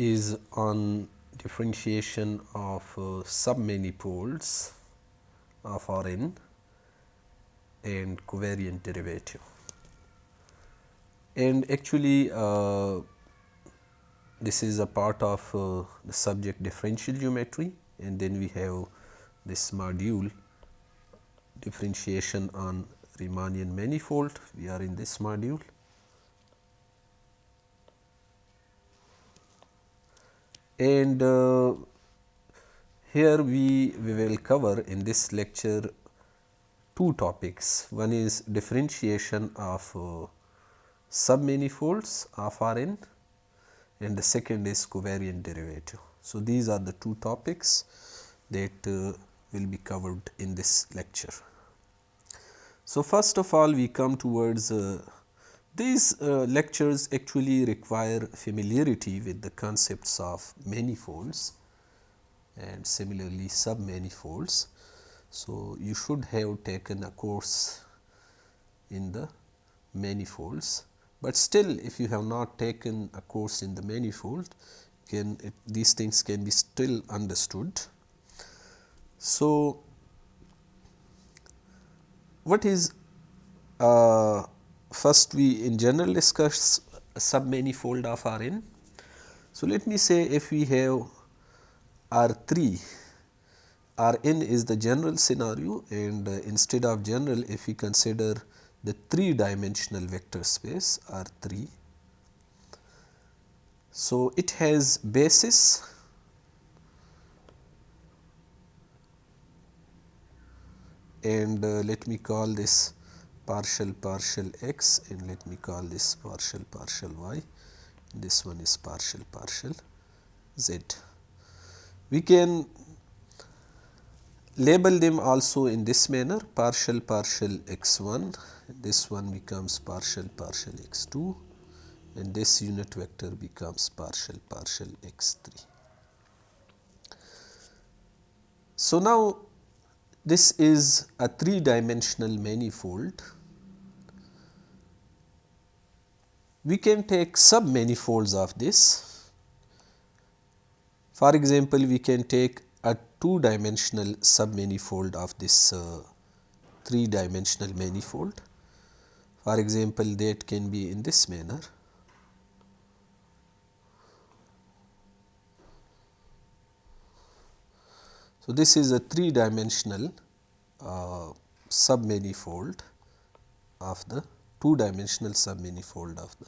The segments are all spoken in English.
is on differentiation of submanifolds of Rn and covariant derivative. And actually this is a part of the subject differential geometry, and then we have this module differentiation on Riemannian manifold. We are in this module. And here we will cover in this lecture two topics. One is differentiation of submanifolds of Rn, and the second is covariant derivative. So, these are the two topics that will be covered in this lecture. So, first of all we come towards these lectures actually require familiarity with the concepts of manifolds and similarly submanifolds. So, you should have taken a course in the manifolds, but still if you have not taken a course in the manifold, these things can be still understood. So, what is first we in general discuss a submanifold of Rn. So, let me say if we have R3, Rn is the general scenario, and instead of general if we consider the 3-dimensional vector space R3. So, it has basis and let me call this partial x, and let me call this partial y, this one is partial z. We can label them also in this manner: partial x1, this one becomes partial x2, and this unit vector becomes partial x3. So, now this is a 3-dimensional manifold. We can take submanifolds of this. For example, we can take a 2-dimensional submanifold of this 3-dimensional manifold. For example, that can be in this manner. So, this is a 3-dimensional submanifold of the 2-dimensional submanifold of the.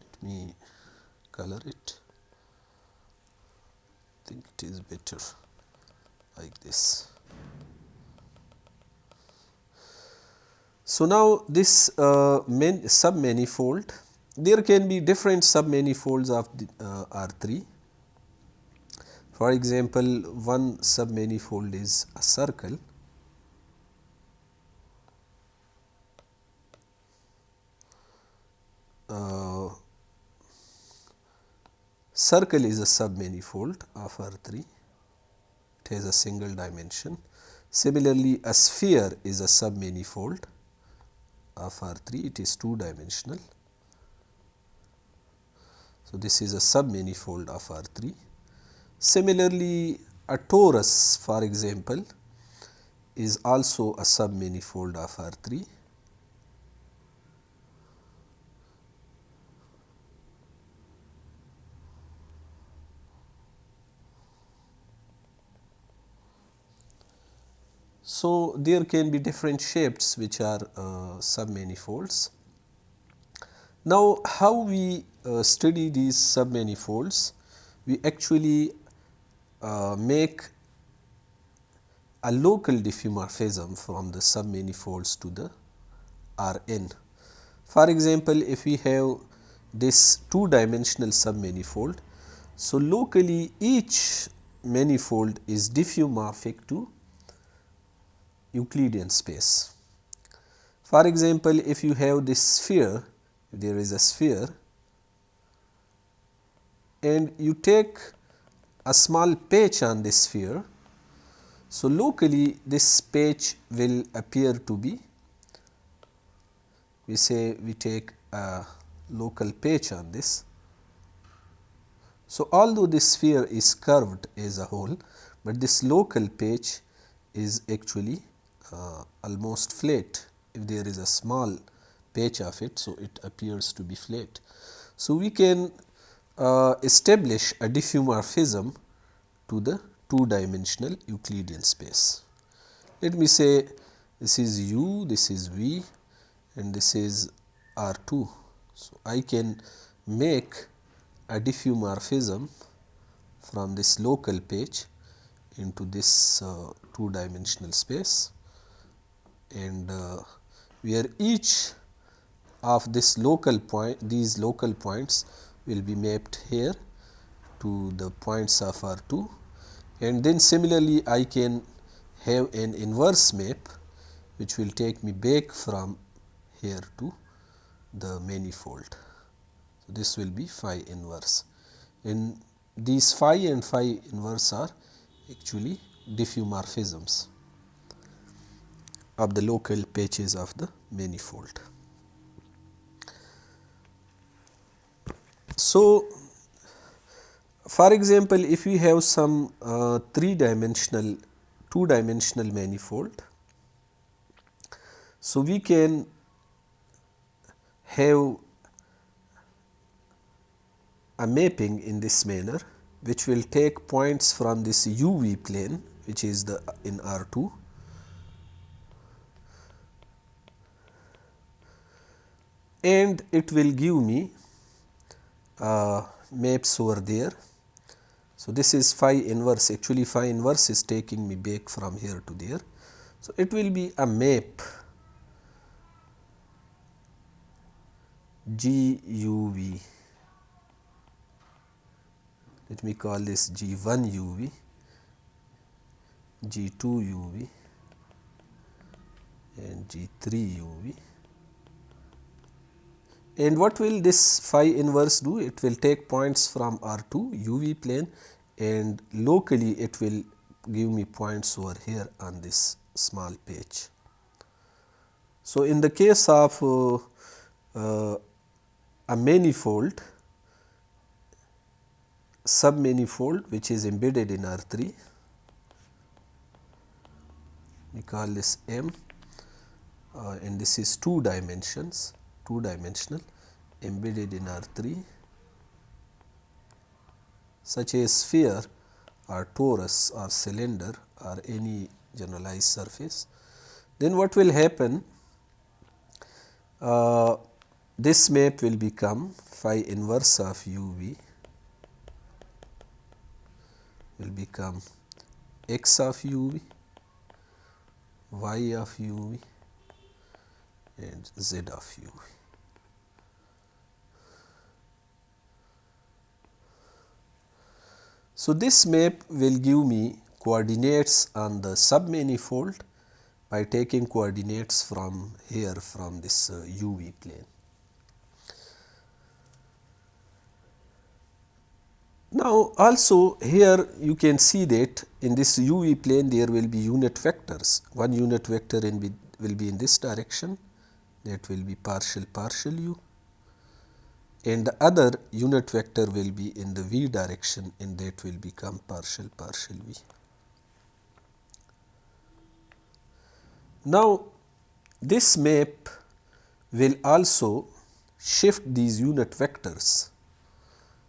Let me color it. I think it is better like this. So, now this submanifold, there can be different submanifolds of the, R3. For example, one submanifold is a circle. Circle is a submanifold of R3. It has a single dimension. Similarly, a sphere is a submanifold of R3. It is 2-dimensional. So, this is a submanifold of R3. Similarly, a torus, for example, is also a submanifold of R3. So, there can be different shapes which are submanifolds. Now, how we study these submanifolds? We actually make a local diffeomorphism from the submanifolds to the Rn. For example, if we have this 2-dimensional submanifold, so locally each manifold is diffeomorphic to Euclidean space. For example, if you have this sphere, there is a sphere, and you take a small patch on this sphere. So, locally this patch will appear to be, we say we take a local patch on this. So, although this sphere is curved as a whole, but this local patch is actually almost flat. If there is a small patch of it, so it appears to be flat. So, we can establish a diffeomorphism to the two-dimensional Euclidean space. Let me say this is U, this is V, and this is R2. So, I can make a diffeomorphism from this local patch into this two-dimensional space, and where each of this local point, these local points will be mapped here to the points of R2, and then similarly I can have an inverse map which will take me back from here to the manifold. So, this will be phi inverse, and these phi and phi inverse are actually diffeomorphisms of the local patches of the manifold. So, for example, if we have some two-dimensional manifold, so we can have a mapping in this manner, which will take points from this UV plane, which is the in R2, and it will give me maps over there. So, this is phi inverse, actually phi inverse is taking me back from here to there. So, it will be a map GUV. Let me call this G1 UV, G2 UV, and G3 UV. And what will this phi inverse do? It will take points from R2 UV plane, and locally it will give me points over here on this small patch. So, in the case of a manifold, submanifold which is embedded in R3, we call this M, and this is two dimensional embedded in R3, such as sphere or torus or cylinder or any generalized surface. Then what will happen? This map will become phi inverse of UV will become x of UV, y of UV, and z of UV. So, this map will give me coordinates on the submanifold by taking coordinates from here, from this UV plane. Now, also here you can see that in this UV plane there will be unit vectors. One unit vector will be in this direction, that will be partial u, and the other unit vector will be in the v direction, and that will become partial v. Now, this map will also shift these unit vectors.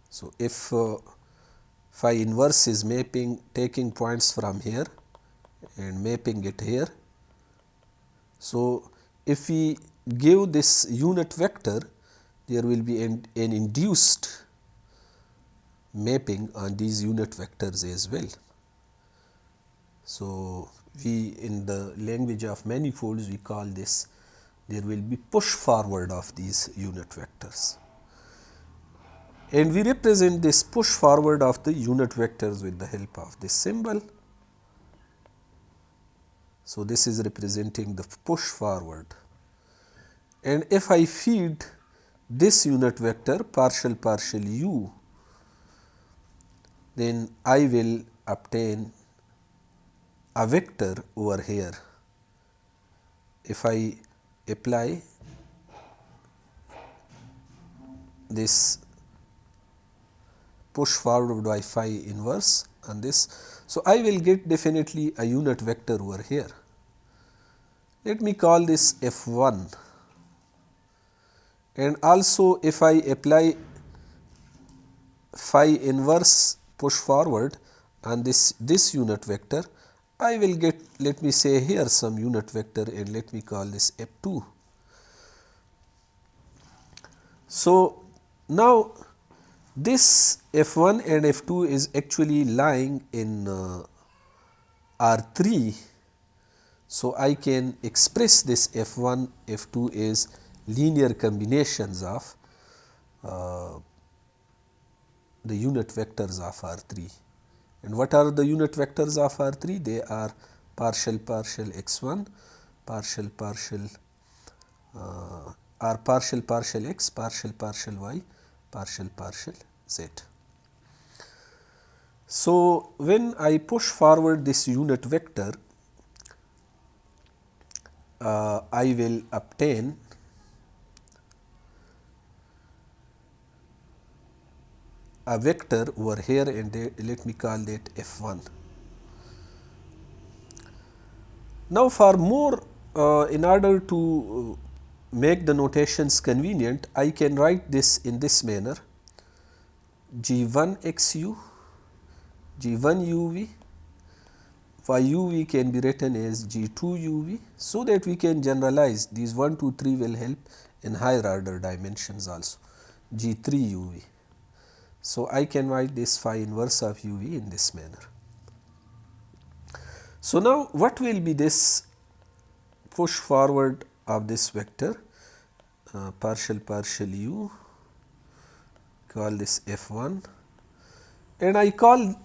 So, if phi inverse is taking points from here and mapping it here. So, if we give this unit vector, there will be an induced mapping on these unit vectors as well. So, we in the language of manifolds we call this, there will be push forward of these unit vectors, and we represent this push forward of the unit vectors with the help of this symbol. So, this is representing the push forward, and if I feed this unit vector partial u, then I will obtain a vector over here. If I apply this push forward by phi inverse and this. So, I will get definitely a unit vector over here. Let me call this F1, and also if I apply phi inverse push forward and this unit vector, I will get, let me say here some unit vector, and let me call this F2. So, now this F1 and F2 is actually lying in R3. So, I can express this F1, F2 is linear combinations of the unit vectors of R3. And what are the unit vectors of R3? They are partial x1, partial x, partial y, partial z. So, when I push forward this unit vector, I will obtain a vector over here, and let me call that F1. Now, for more in order to make the notations convenient, I can write this in this manner: G1 XU, G1 UV, YUV can be written as G2 UV, so that we can generalize these 1, 2, 3 will help in higher order dimensions also, G3 UV. So, I can write this phi inverse of UV in this manner. So, now what will be this push forward of this vector? Partial U, call this F1, and I call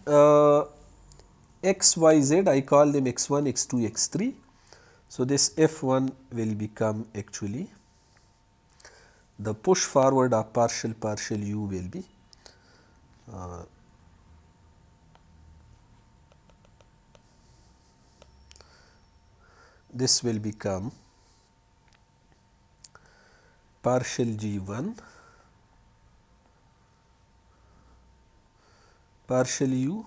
x, y, z, I call them x1, x2, x3. So, this F1 will become actually the push forward of partial u will be this will become partial G1, partial u,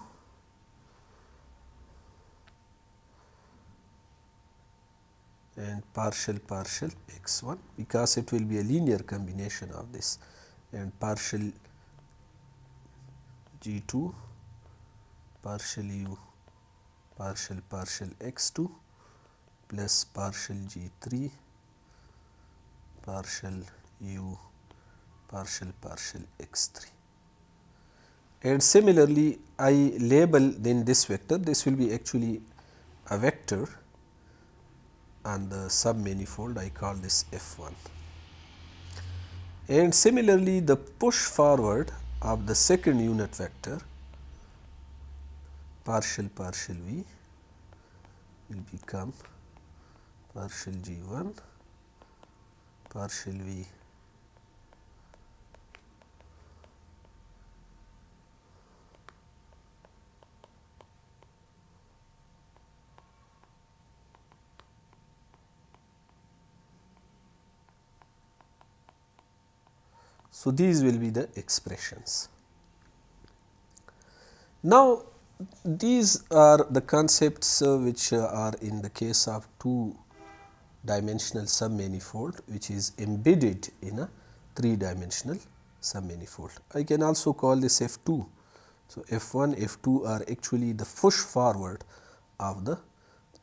and partial x1, because it will be a linear combination of this, and partial G2, partial u, partial x2 plus partial G3, partial u, partial x3. And similarly, I label then this vector, this will be actually a vector on the submanifold, I call this F1. And similarly, the push forward of the second unit vector, partial v, will become partial G1, partial v, so these will be the expressions. Now, these are the concepts which are in the case of two dimensional submanifold, which is embedded in a 3-dimensional submanifold. I can also call this F2. So, F1, F2 are actually the push forward of the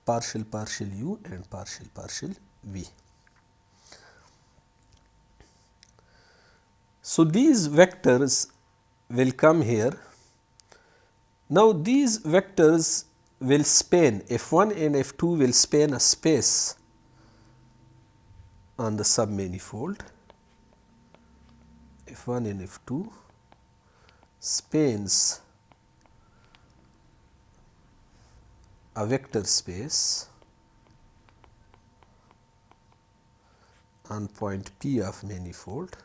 partial u and partial v. So, these vectors will come here. Now, these vectors will span, F1 and F2 will span a space on the submanifold. F1 and F2 spans a vector space on point P of manifold.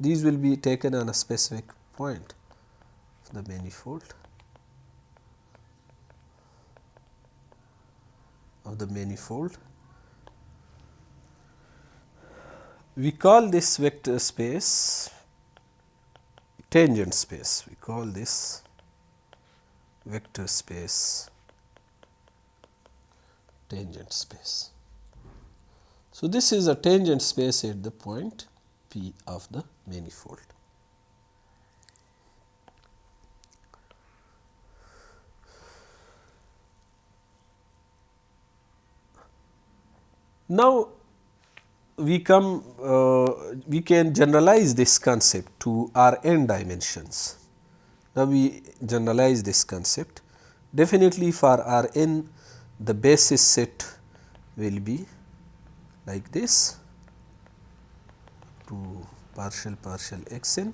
These will be taken on a specific point of the manifold we call this vector space tangent space. We call this vector space tangent space. So, this is a tangent space at the point P of the manifold. Now, we can generalize this concept to R n dimensions. Now, we generalize this concept. Definitely for R n, the basis set will be like this to partial x n,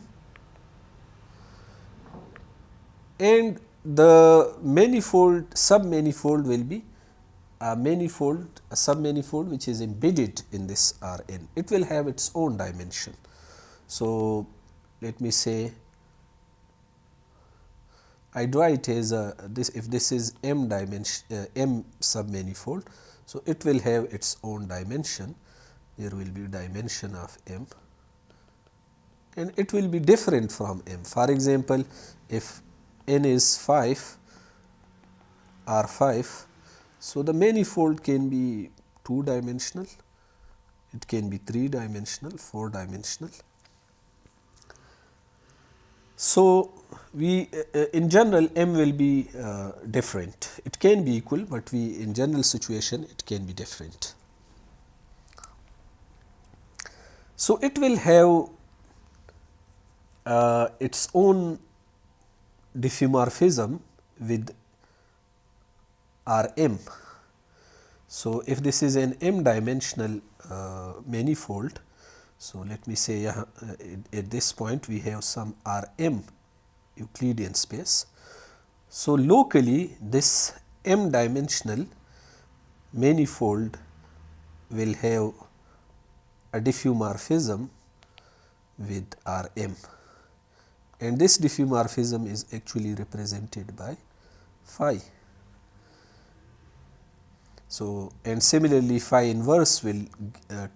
and the manifold submanifold will be a submanifold which is embedded in this R n. It will have its own dimension. So, let me say I draw it as if this is m submanifold. So, it will have its own dimension. There will be dimension of m, and it will be different from m. For example, if n is 5 or 5, so the manifold can be 2 dimensional, it can be 3 dimensional, 4 dimensional. So, we in general m will be different. It can be equal, but we in general situation it can be different. So, it will have its own diffeomorphism with R m. So, if this is an m dimensional manifold, so let me say at this point we have some R m Euclidean space. So, locally this m dimensional manifold will have a diffeomorphism with R m, and this diffeomorphism is actually represented by phi. So, and similarly phi inverse will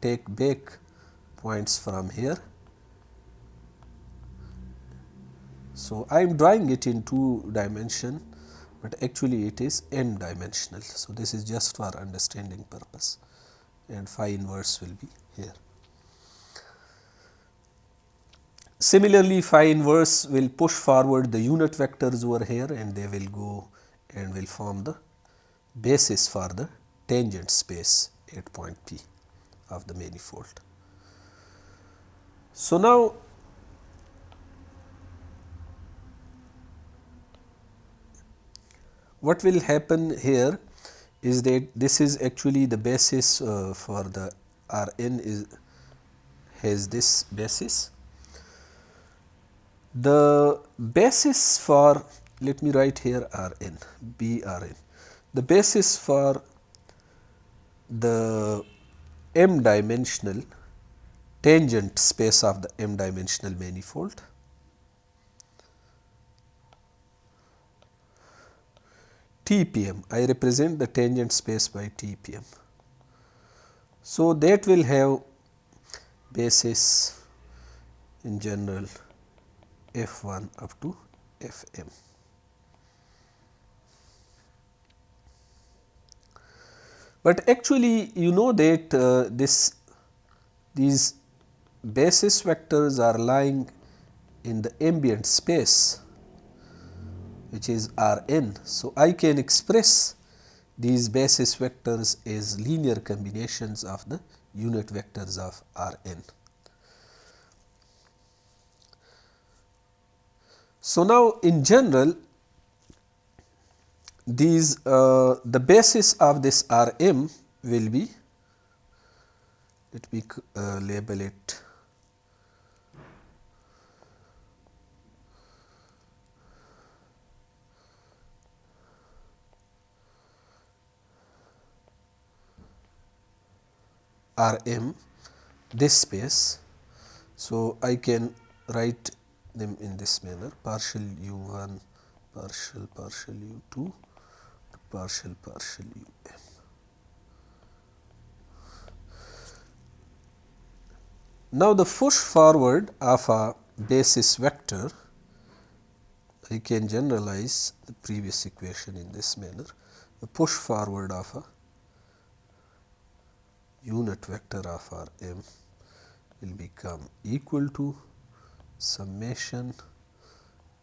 take back points from here. So, I am drawing it in 2 dimension, but actually it is n dimensional. So, this is just for understanding purpose, and phi inverse will be here. Similarly, phi inverse will push forward the unit vectors over here, and they will go and will form the basis for the tangent space at point P of the manifold. So, now what will happen here is that this is actually the basis for the R n has this basis. The basis for, let me write here R n, B R n. The basis for the m dimensional tangent space of the m dimensional manifold TPM. I represent the tangent space by TPM. So, that will have basis in general F1 up to Fm. But actually you know that these basis vectors are lying in the ambient space, which is R n. So, I can express these basis vectors as linear combinations of the unit vectors of R n. So, now in general these the basis of this R m will be, let me label it R m, this space. So, I can write them in this manner: partial u 1, partial u 2, partial u m. Now, the push forward of a basis vector, I can generalize the previous equation in this manner. The push forward of a unit vector of R m will become equal to summation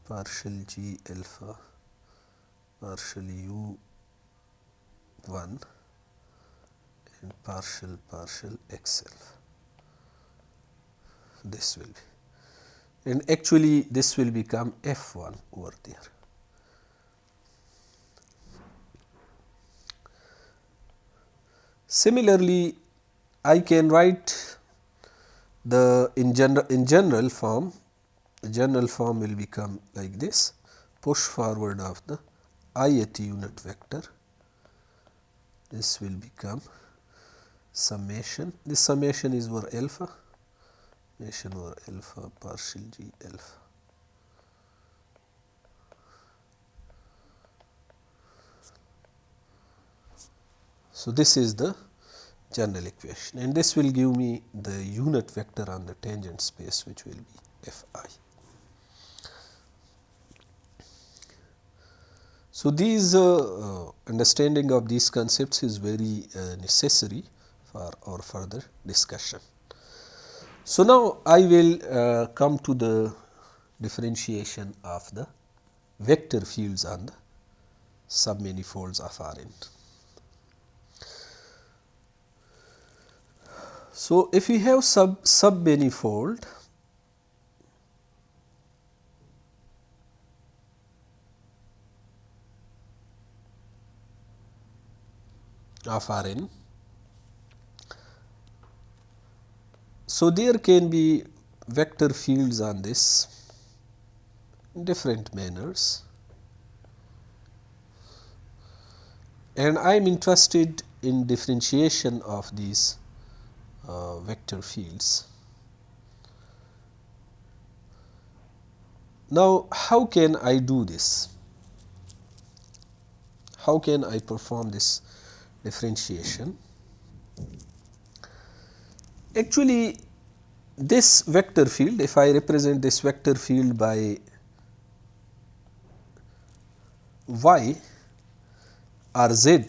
partial g alpha partial u 1 and partial x alpha. This will be, and actually this will become f1 over there. Similarly, I can write the in general form. The general form will become like this: push forward of the ith unit vector. This will become summation. This summation is over alpha. Summation over alpha partial g alpha. So, this is the general equation, and this will give me the unit vector on the tangent space, which will be Fi. So, these understanding of these concepts is very necessary for our further discussion. So, now I will come to the differentiation of the vector fields on the submanifolds of Rn. So, if we have submanifold of Rn, so there can be vector fields on this in different manners, and I am interested in differentiation of these vector fields. Now, how can I do this? How can I perform this differentiation? Actually, this vector field, if I represent this vector field by y or z,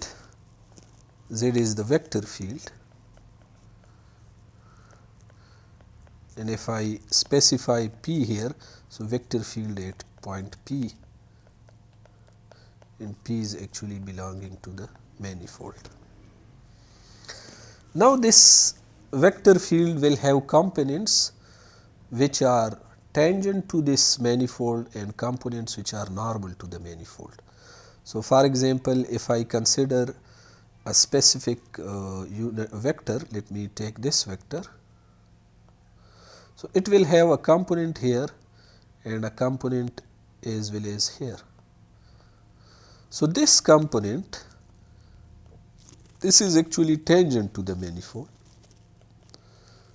z is the vector field, and if I specify p here, so vector field at point p, and p is actually belonging to the manifold. Now, this vector field will have components which are tangent to this manifold and components which are normal to the manifold. So, for example, if I consider a specific unit vector, let me take this vector. So, it will have a component here and a component as well as here. So, this component, this is actually tangent to the manifold.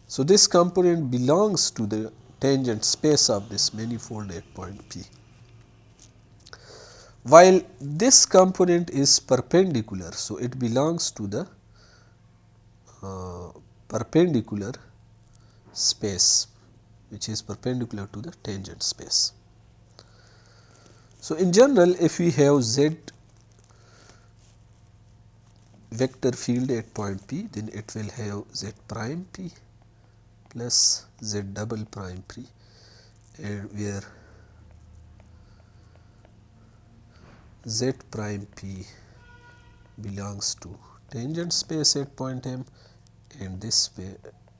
So, this component belongs to the tangent space of this manifold at point P, while this component is perpendicular. So, it belongs to the perpendicular space, which is perpendicular to the tangent space. So, in general, if we have z vector field at point P, then it will have z prime P plus z double prime P, and where z prime P belongs to tangent space at point M, and this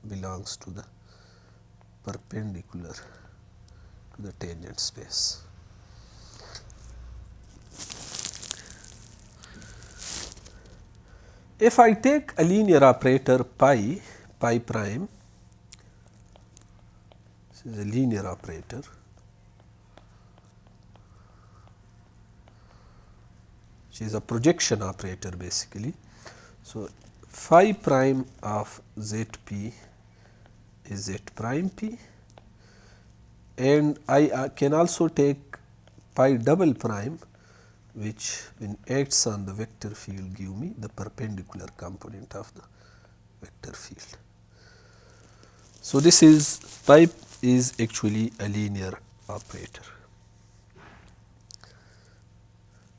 belongs to the perpendicular to the tangent space. If I take a linear operator pi prime, this is a linear operator, which is a projection operator basically. So, phi prime of zp is z prime p, and I can also take pi double prime, which when acts on the vector field give me the perpendicular component of the vector field. So, this is pi is actually a linear operator.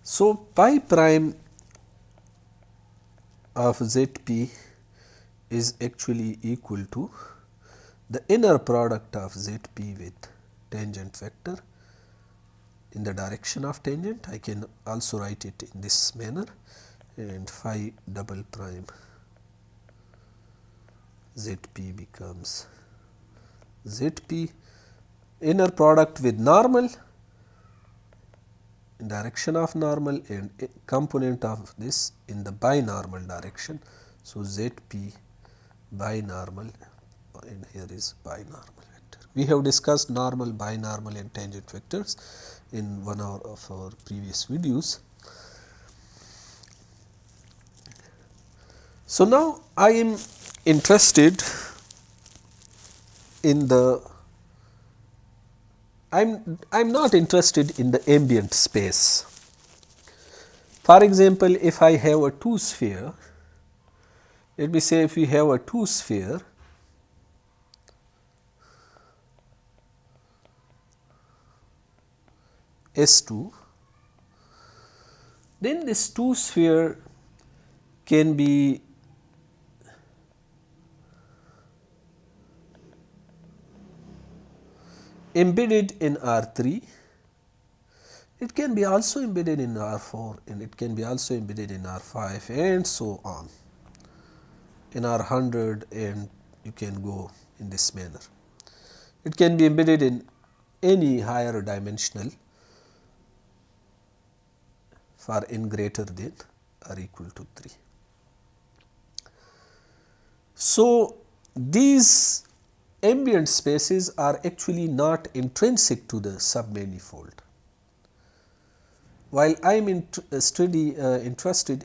So, pi prime of ZP is actually equal to the inner product of ZP with tangent vector in the direction of tangent. I can also write it in this manner, and phi double prime ZP becomes ZP inner product with normal in direction of normal and component of this in the binormal direction. So, ZP binormal, and here is binormal vector. We have discussed normal, binormal and tangent vectors in one of our previous videos. So, now I am interested in the I'm not interested in the ambient space. For example, if I have a two sphere, let me say if we have a two sphere, S2, then this two sphere can be embedded in R3, it can be also embedded in R4, and it can be also embedded in R5 and so on, in R100, and you can go in this manner. It can be embedded in any higher dimensional for n greater than or equal to 3. So, these ambient spaces are actually not intrinsic to the submanifold. While I am interested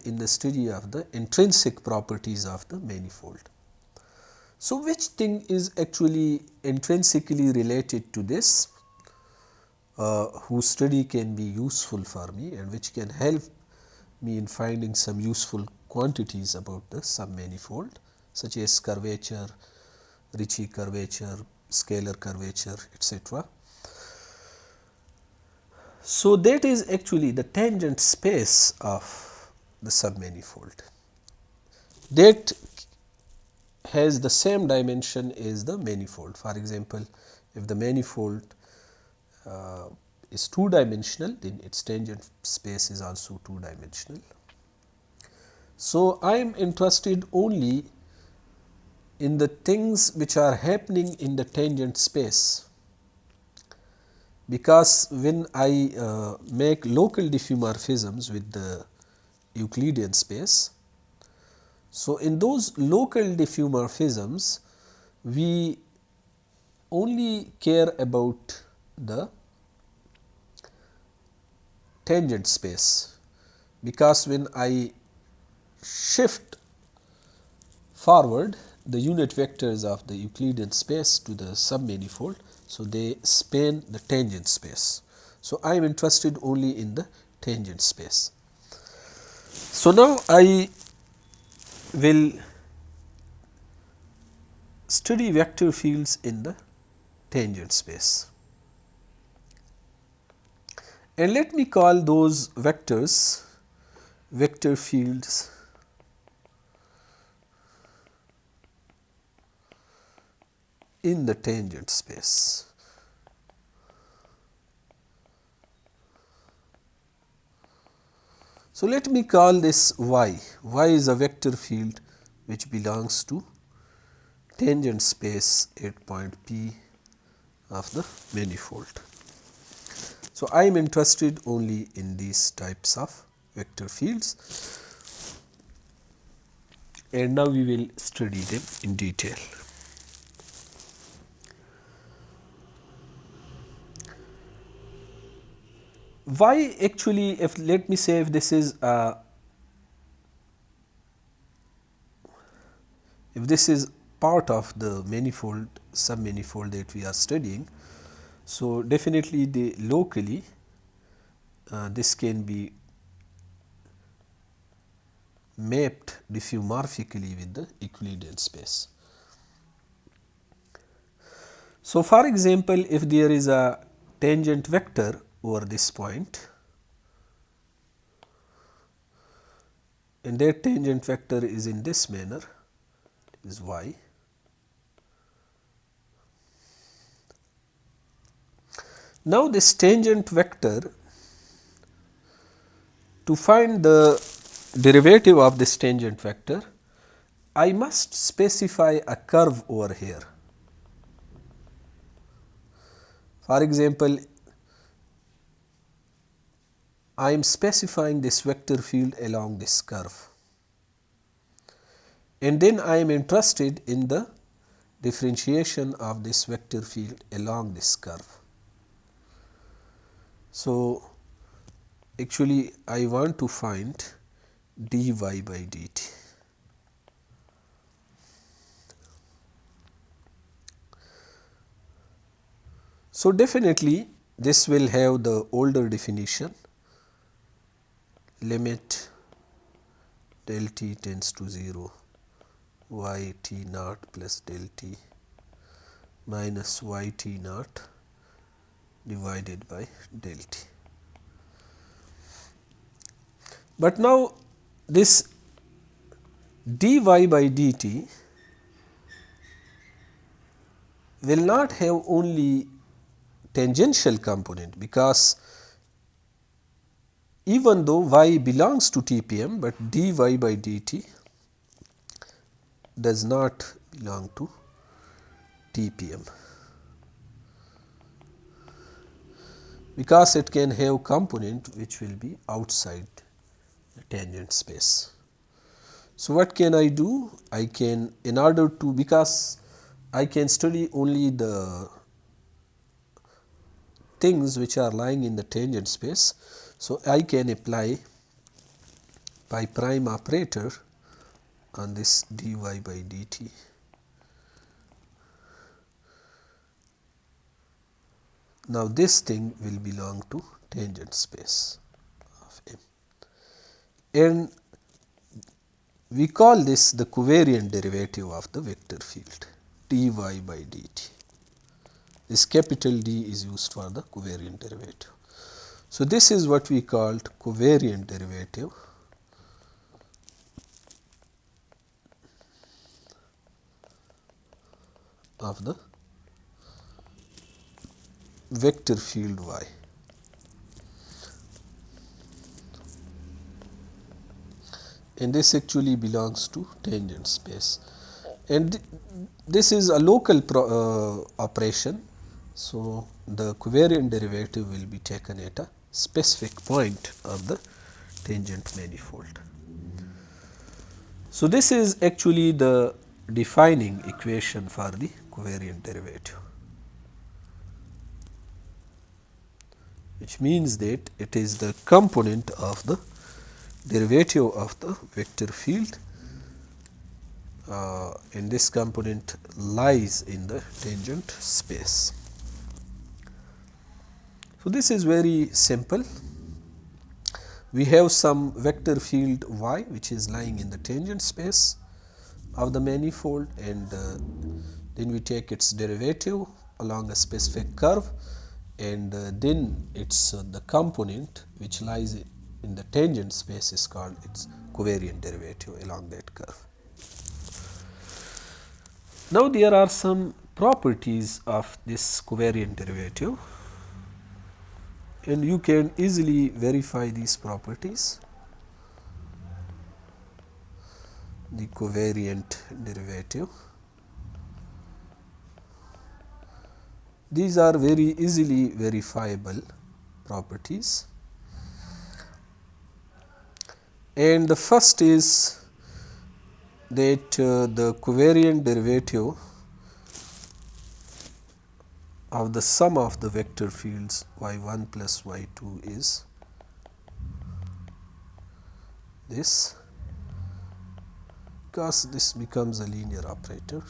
in the study of the intrinsic properties of the manifold. So, which thing is actually intrinsically related to this, whose study can be useful for me and which can help me in finding some useful quantities about the submanifold, such as curvature, Ricci curvature, scalar curvature, etc. So, that is actually the tangent space of the submanifold. That has the same dimension as the manifold. For example, if the manifold is two dimensional, then its tangent space is also two dimensional. So, I am interested only in the things which are happening in the tangent space, because when I make local diffeomorphisms with the Euclidean space, so in those local diffeomorphisms we only care about the tangent space, because when I shift forward the unit vectors of the Euclidean space to the submanifold, so they span the tangent space. So, I am interested only in the tangent space. So, now I will study vector fields in the tangent space, and let me call those vectors vector fields in the tangent space. So, let me call this y. Y is a vector field which belongs to tangent space at point P of the manifold. So, I am interested only in these types of vector fields, and now we will study them in detail. Why actually, if let me say if this is part of the manifold submanifold that we are studying, so definitely the locally this can be mapped diffeomorphically with the Euclidean space. So, for example, if there is a tangent vector over this point and that tangent vector is in this manner, is y. Now, this tangent vector, to find the derivative of this tangent vector, I must specify a curve over here. For example, I am specifying this vector field along this curve, and then I am interested in the differentiation of this vector field along this curve. So, actually I want to find dy by dt. So, definitely this will have the older definition, limit del t tends to 0 y t naught plus del t minus y t naught divided by del t. But now this dy by dt will not have only tangential component, because even though y belongs to TPM, but dy by dt does not belong to TPM, because it can have component which will be outside the tangent space. So, what can I do? I can, in order to, because I can study only the things which are lying in the tangent space. So, I can apply pi prime operator on this dy by dt. Now, this thing will belong to tangent space of M, and we call this the covariant derivative of the vector field dy by dt. This capital D is used for the covariant derivative. So, this is what we called covariant derivative of the vector field y. And this actually belongs to tangent space, and this is a local operation. So, the covariant derivative will be taken at a specific point of the tangent manifold. So, this is actually the defining equation for the covariant derivative, which means that it is the component of the derivative of the vector field, and this component lies in the tangent space. So, this is very simple. We have some vector field y which is lying in the tangent space of the manifold, and then we take its derivative along a specific curve, and then its the component which lies in the tangent space is called its covariant derivative along that curve. Now, there are some properties of this covariant derivative, and you can easily verify these properties. The covariant derivative, these are very easily verifiable properties, and the first is that the covariant derivative of the sum of the vector fields y1 plus y2 is this, because this becomes a linear operator.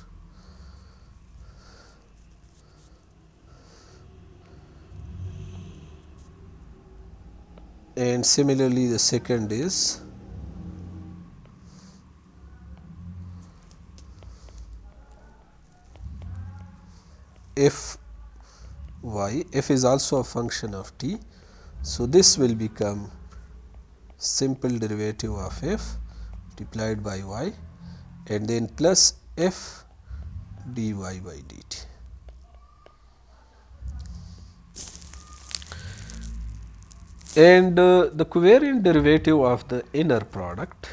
And similarly, the second is f y, f is also a function of t. So, this will become simple derivative of f multiplied by y and then plus f dy by dt. And the covariant derivative of the inner product,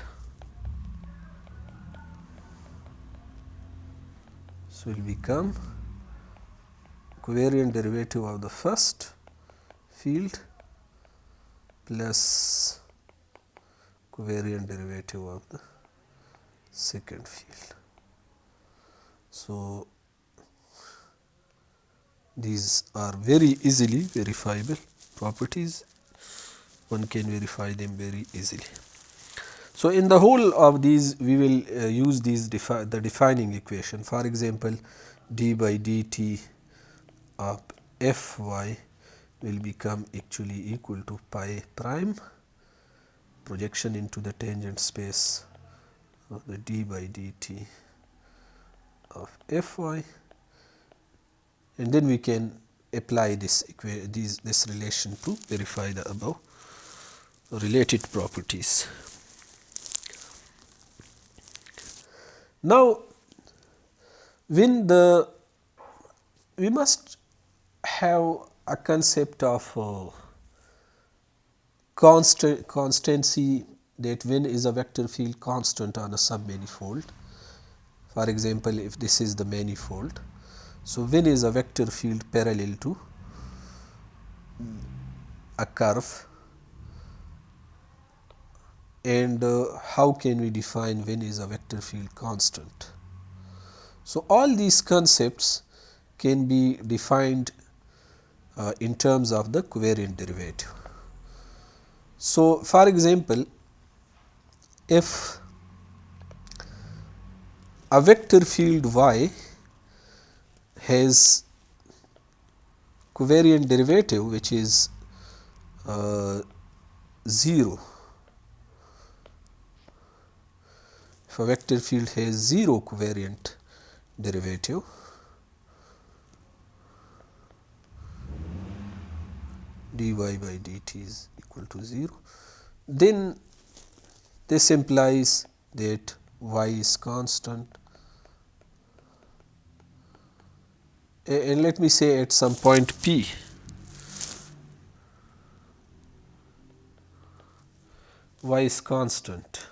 so will become covariant derivative of the first field plus covariant derivative of the second field. So, these are very easily verifiable properties, one can verify them very easily. So, in the whole of these we will use these the defining equation. For example, d by dt of f y will become actually equal to pi prime projection into the tangent space of the d by dt of f y, and then we can apply this relation to verify the above related properties. Now, when we must have a concept of constancy, that when is a vector field constant on a submanifold. For example, if this is the manifold, so when is a vector field parallel to a curve, and how can we define when is a vector field constant. So, all these concepts can be defined in terms of the covariant derivative. So, for example, if a vector field y has covariant derivative which is 0, if a vector field has 0 covariant derivative, dy by dt is equal to 0, then this implies that y is constant, and let me say at some point p y is constant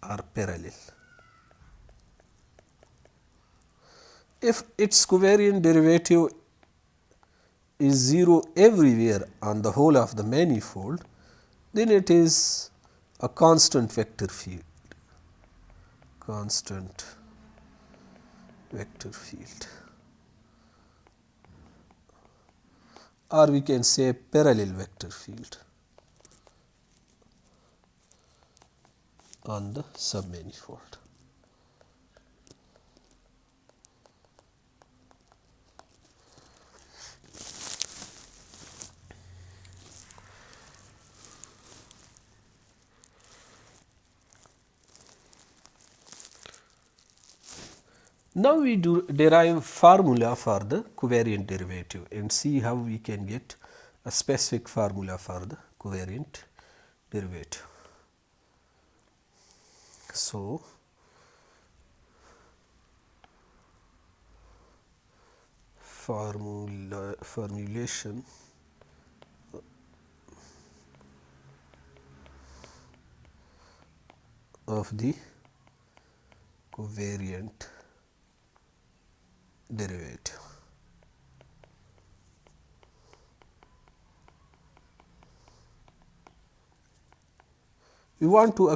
or parallel. If its covariant derivative is 0 everywhere on the whole of the manifold, then it is a constant vector field, or we can say parallel vector field on the submanifold. Now, we derive formula for the covariant derivative and see how we can get a specific formula for the covariant derivative. So, formulation of the covariant derivative. We want to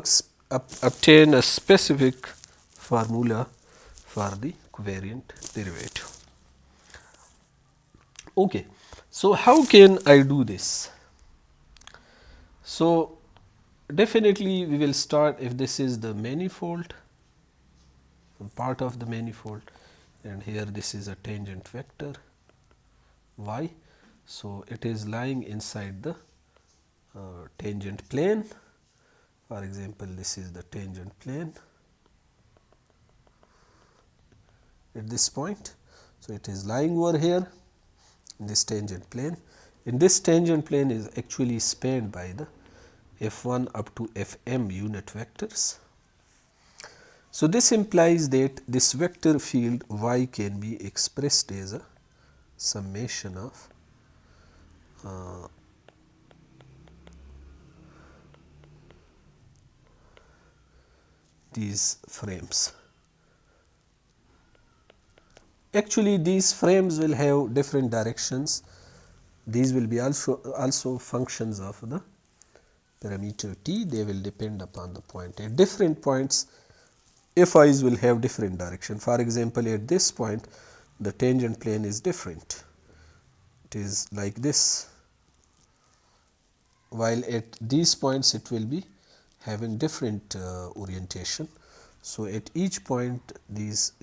obtain a specific formula for the covariant derivative. Okay. So, how can I do this? So, definitely we will start, if this is the manifold, part of the manifold, and here this is a tangent vector y. So, it is lying inside the tangent plane. For example, this is the tangent plane at this point. So, it is lying over here in this tangent plane. In this tangent plane is actually spanned by the f1 up to fm unit vectors. So, this implies that this vector field y can be expressed as a summation of these frames. Actually, these frames will have different directions. These will be also functions of the parameter t. They will depend upon the point. At different points, fi's will have different direction. For example, at this point, the tangent plane is different. It is like this, while at these points it will be having different orientation. So, at each point, these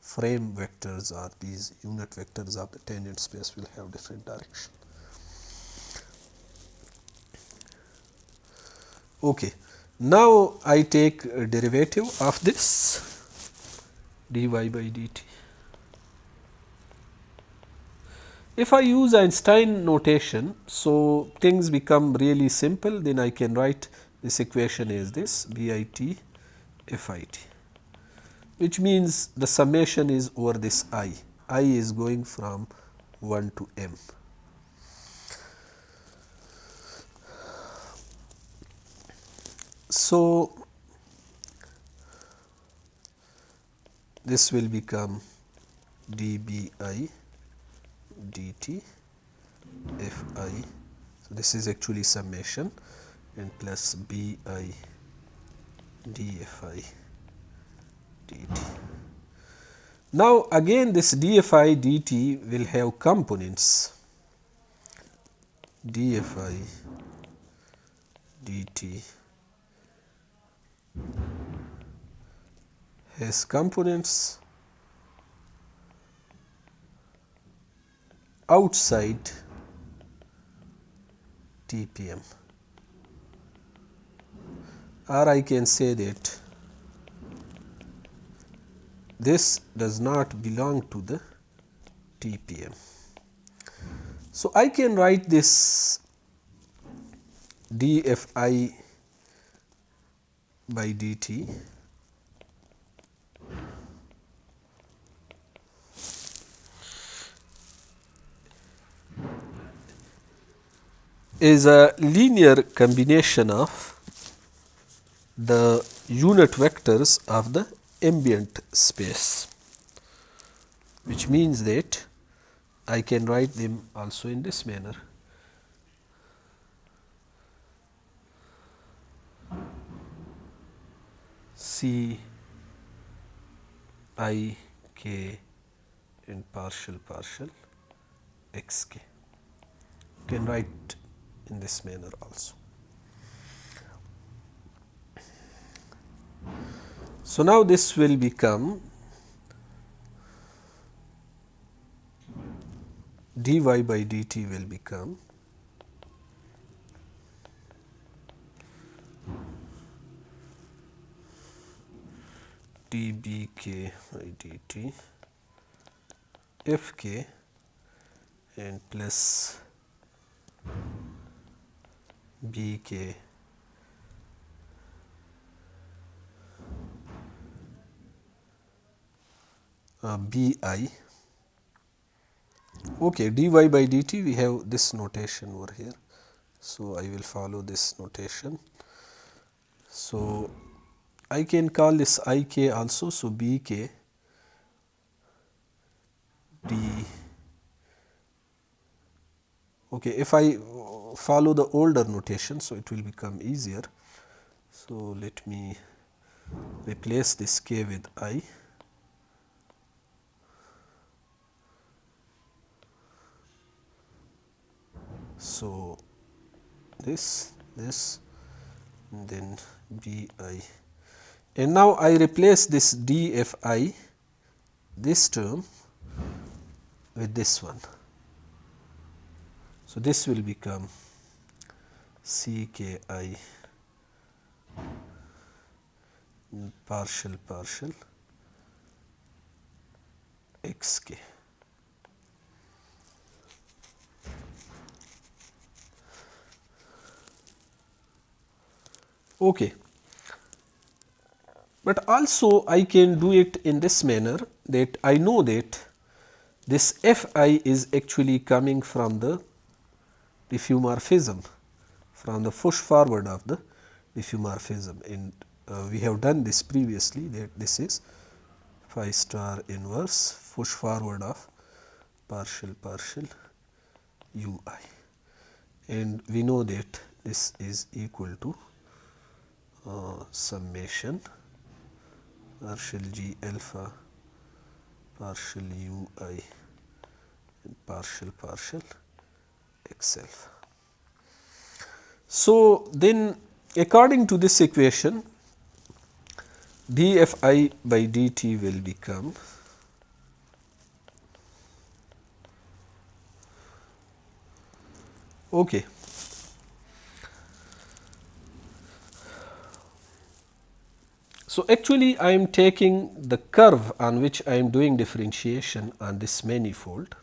frame vectors or these unit vectors of the tangent space will have different direction. Okay. Now, I take a derivative of this dy by dt. If I use Einstein notation, so things become really simple, then I can write this equation as this bit fit, which means the summation is over this I is going from 1 to m. So, this will become dbi dt fi. So, this is actually summation and plus bi dfi dt. Now, again this dfi dt will have components. Dfi dt has components outside TPM, or I can say that this does not belong to the TPM. So, I can write this dfi by dt is a linear combination of the unit vectors of the ambient space, which means that I can write them also in this manner. C I k and partial x k. You can write in this manner also. So, now this will become dy by dt will become dbk by dt fk and plus bk bi. Okay, dy by dt we have this notation over here. So, I will follow this notation. So, I can call this ik also. So, bk d. Okay, if I follow the older notation, so it will become easier. So, let me replace this k with I. So, this and then bi, and now I replace this dfi, this term, with this one. So, this will become cki partial xk. Okay. But also I can do it in this manner, that I know that this Fi is actually coming from the diffeomorphism, from the push forward of the diffeomorphism, and we have done this previously, that this is phi star inverse push forward of partial ui, and we know that this is equal to summation partial g alpha partial ui and partial x alpha. So then according to this equation, dfi by dt will become okay. So actually I am taking the curve on which I am doing differentiation on this manifold.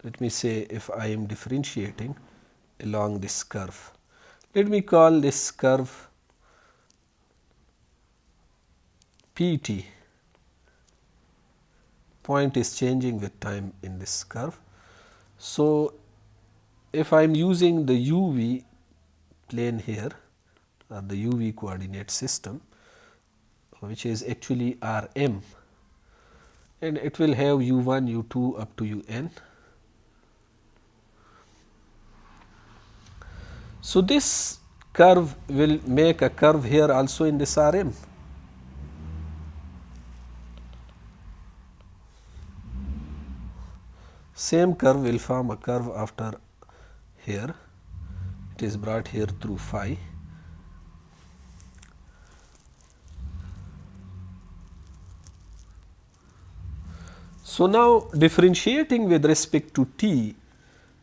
Let me say if I am differentiating along this curve, let me call this curve pt. Point is changing with time in this curve. So if I am using the uv plane here, or the uv coordinate system, which is actually Rm, and it will have u1, u2 up to un. So this curve will make a curve here also in this Rm. Same curve will form a curve after here. It is brought here through phi. So now differentiating with respect to t,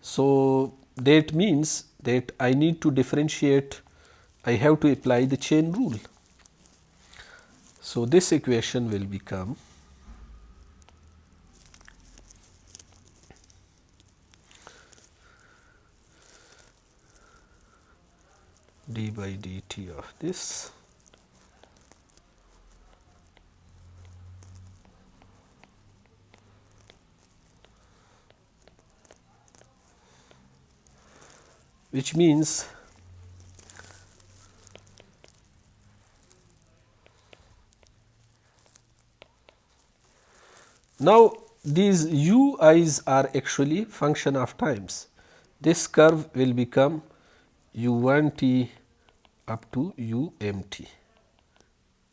so that means that I need to differentiate, I have to apply the chain rule. So this equation will become d by dt of this which means now these ui's are actually function of times. This curve will become u1t up to umt.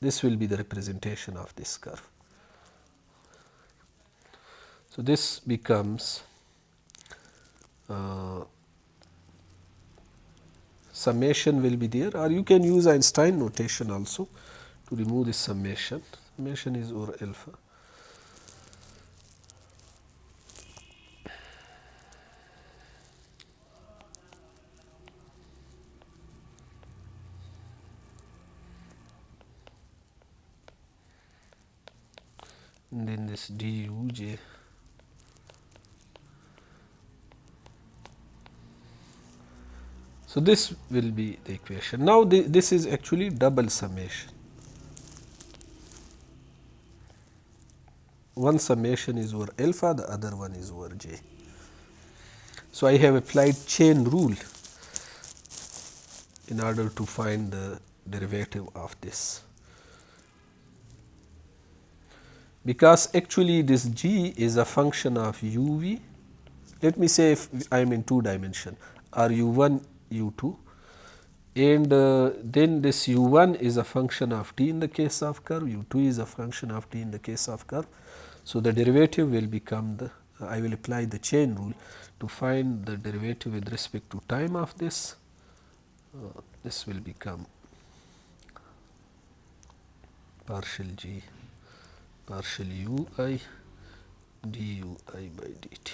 This will be the representation of this curve. So this becomes summation will be there, or you can use Einstein notation also to remove this summation. Summation is over alpha. And then this duj. So this will be the equation. Now this is actually double summation. One summation is over alpha, the other one is over j. So I have applied chain rule in order to find the derivative of this, because actually this g is a function of uv. Let me say if I am in 2 dimension, or u1, u2, and then this u1 is a function of t in the case of curve, u2 is a function of t in the case of curve. So the derivative will become the, I will apply the chain rule to find the derivative with respect to time of this. This will become partial g partial ui dui by dt.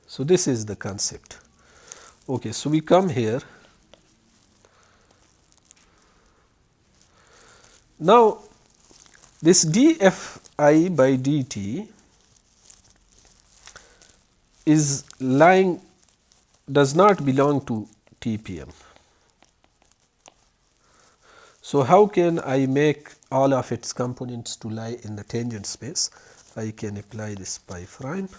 So this is the concept. Okay, so we come here. Now This dfi by dt is lying, does not belong to TPM. So how can I make all of its components to lie in the tangent space? I can apply this pi prime.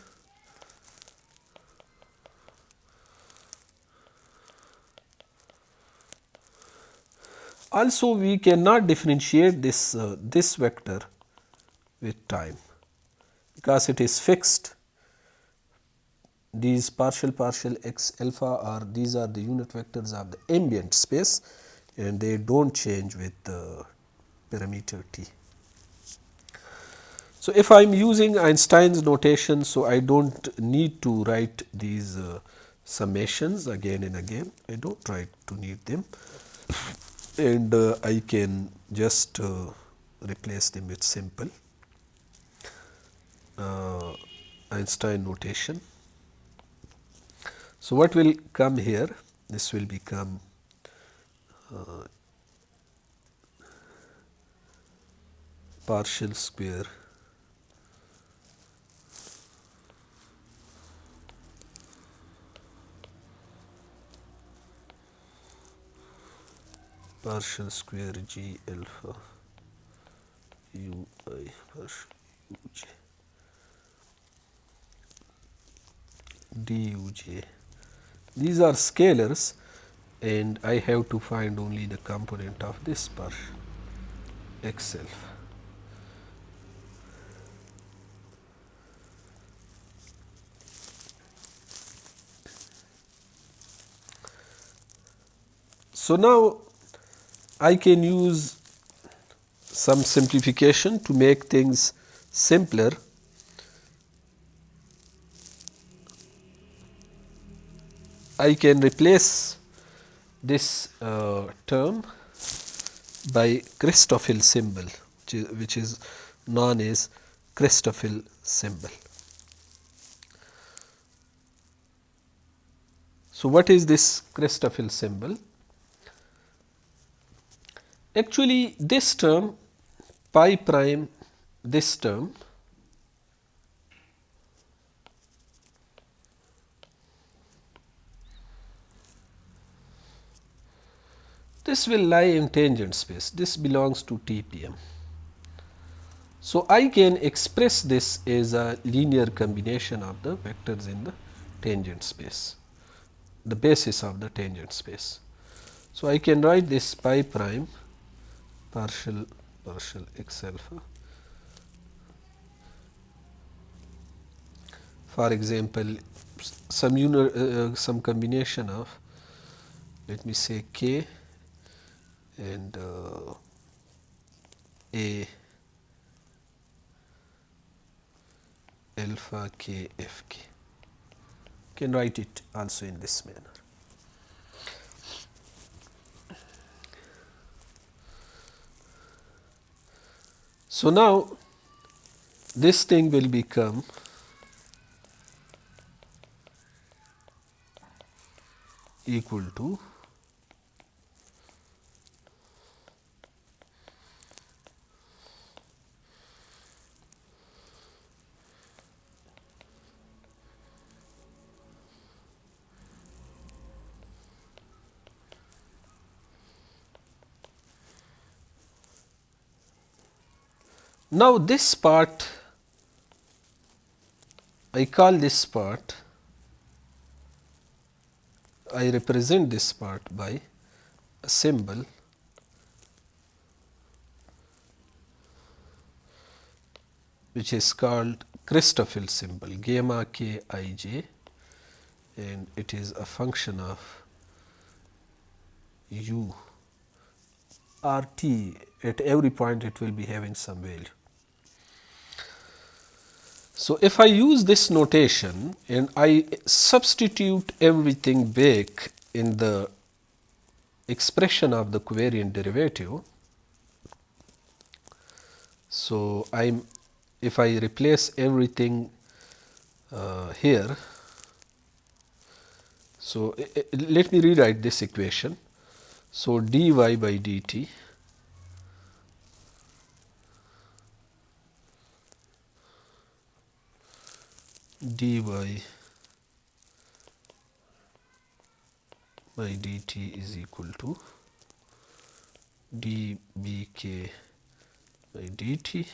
Also, we cannot differentiate this vector with time because it is fixed. These partial x alpha are, these are the unit vectors of the ambient space, and they don't change with the parameter t. So if I am using Einstein's notation, so I don't need to write these summations again and again. I don't try to need them, and I can just replace them with simple Einstein notation. So what will come here? This will become partial square g alpha u I partial u j duj. These are scalars, and I have to find only the component of this partial x alpha. So now I can use some simplification to make things simpler. I can replace this term by Christoffel symbol, which is known as Christoffel symbol. So what is this Christoffel symbol? Actually, this term pi prime, this term, this will lie in tangent space. This belongs to TPM. So I can express this as a linear combination of the vectors in the tangent space, the basis of the tangent space. So I can write this pi prime partial x alpha. For example, some combination of, let me say, k and a alpha k f k. Can write it also in this manner. So now this thing will become equal to now this part, I call this part, I represent this part by a symbol which is called Christoffel symbol, gamma k I j, and it is a function of u or t. At every point it will be having some value. So if I use this notation and I substitute everything back in the expression of the covariant derivative, so if I replace everything here, so let me rewrite this equation. So dy by dt dy by dt is equal to dbk by dt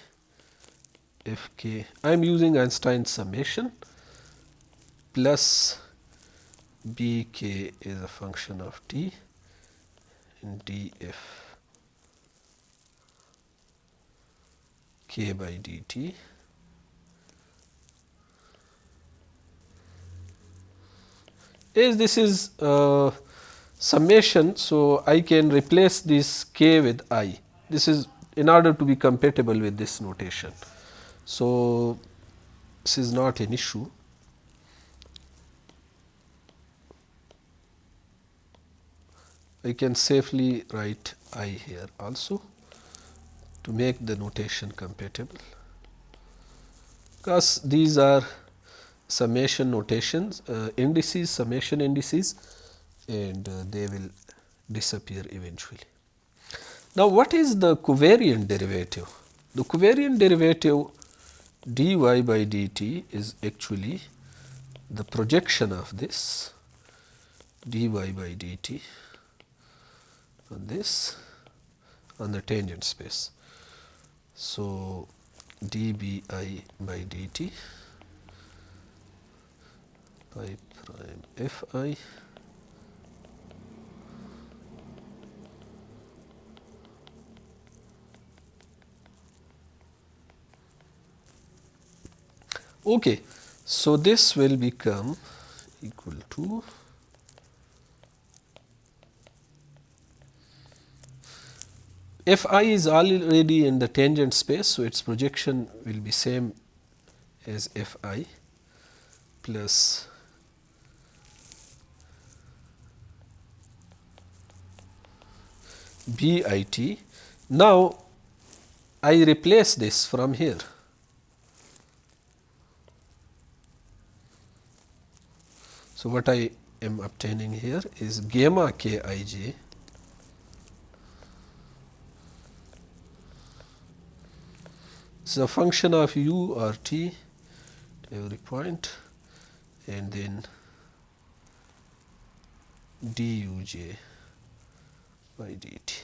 fk. I am using Einstein's summation plus bk is a function of t and df k by dt is this is summation, so I can replace this k with I. This is in order to be compatible with this notation. So this is not an issue. I can safely write I here also to make the notation compatible, because these are summation notations, indices, summation indices, and they will disappear eventually. Now, what is the covariant derivative? The covariant derivative dy by dt is actually the projection of this dy by dt on this on the tangent space. So, dbi by dt by prime fi okay. So, this will become equal to fi is already in the tangent space, so its projection will be same as fi plus bit. Now, I replace this from here. So, what I am obtaining here is gamma kij is a function of u or t at every point, and then duj by dt.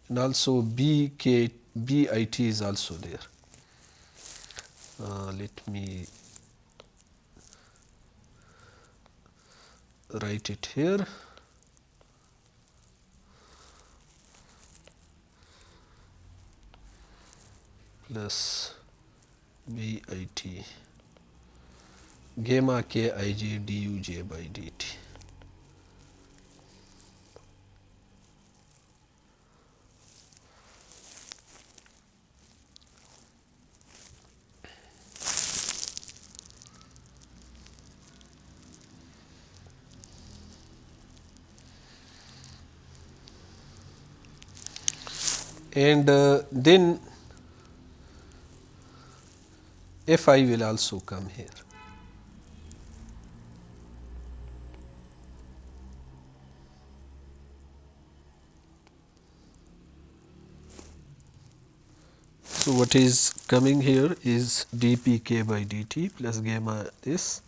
And also bit is also there. Let me write it here. Plus bit gamma kij duj by dt. And then fi will also come here. So, what is coming here is dpk by dt plus gamma this.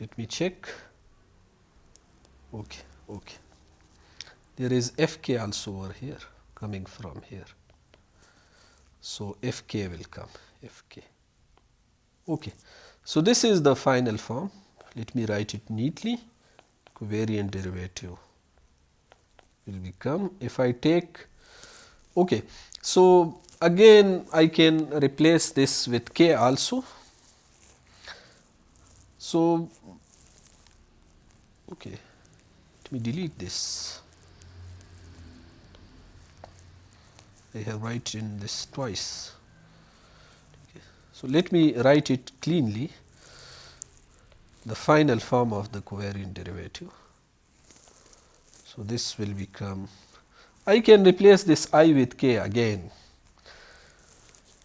Let me check. Okay, okay. There is fk also over here coming from here. So, fk will come, fk. Okay. So, this is the final form. Let me write it neatly. Covariant derivative will become, if I take, okay. So, again I can replace this with k also. So, okay, let me delete this. I have written this twice. Okay. So, let me write it cleanly, the final form of the covariant derivative. So, this will become, I can replace this I with k again.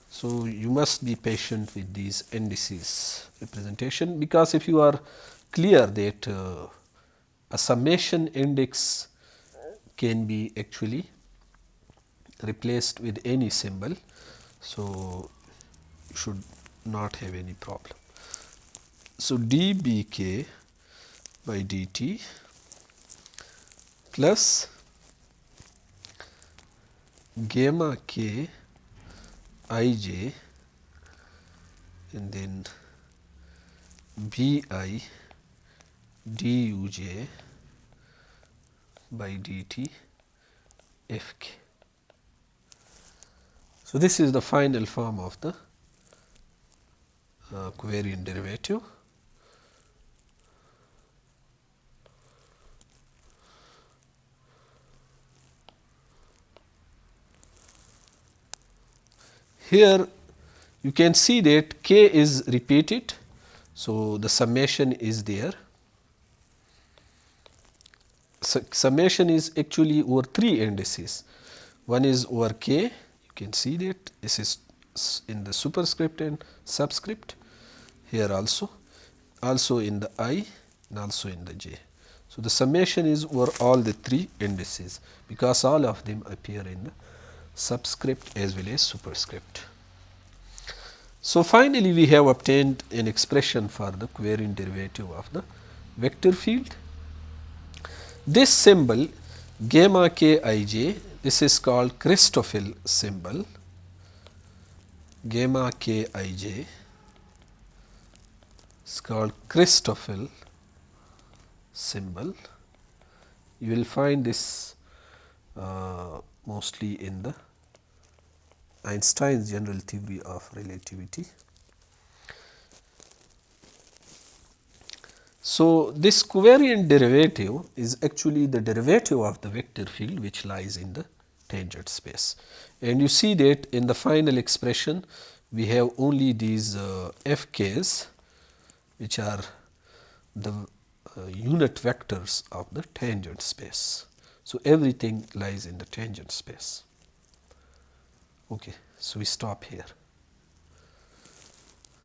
So, you must be patient with these indices representation, because if you are clear that a summation index can be actually replaced with any symbol. So, you should not have any problem. So, dbk by dt plus gamma k ij and then bi duj by dt fk. So, this is the final form of the covariant derivative. Here you can see that k is repeated. So, the summation is there. So, summation is actually over 3 indices. One is over k, you can see that this is in the superscript and subscript, here also in the I and also in the j. So, the summation is over all the 3 indices because all of them appear in the subscript as well as superscript. So, finally, we have obtained an expression for the covariant derivative of the vector field. This symbol gamma kij, this is called Christoffel symbol. Gamma kij is called Christoffel symbol. You will find this mostly in the Einstein's general theory of relativity. So, this covariant derivative is actually the derivative of the vector field which lies in the tangent space. And you see that in the final expression we have only these fk's which are the unit vectors of the tangent space. So, everything lies in the tangent space. Okay, so we stop here.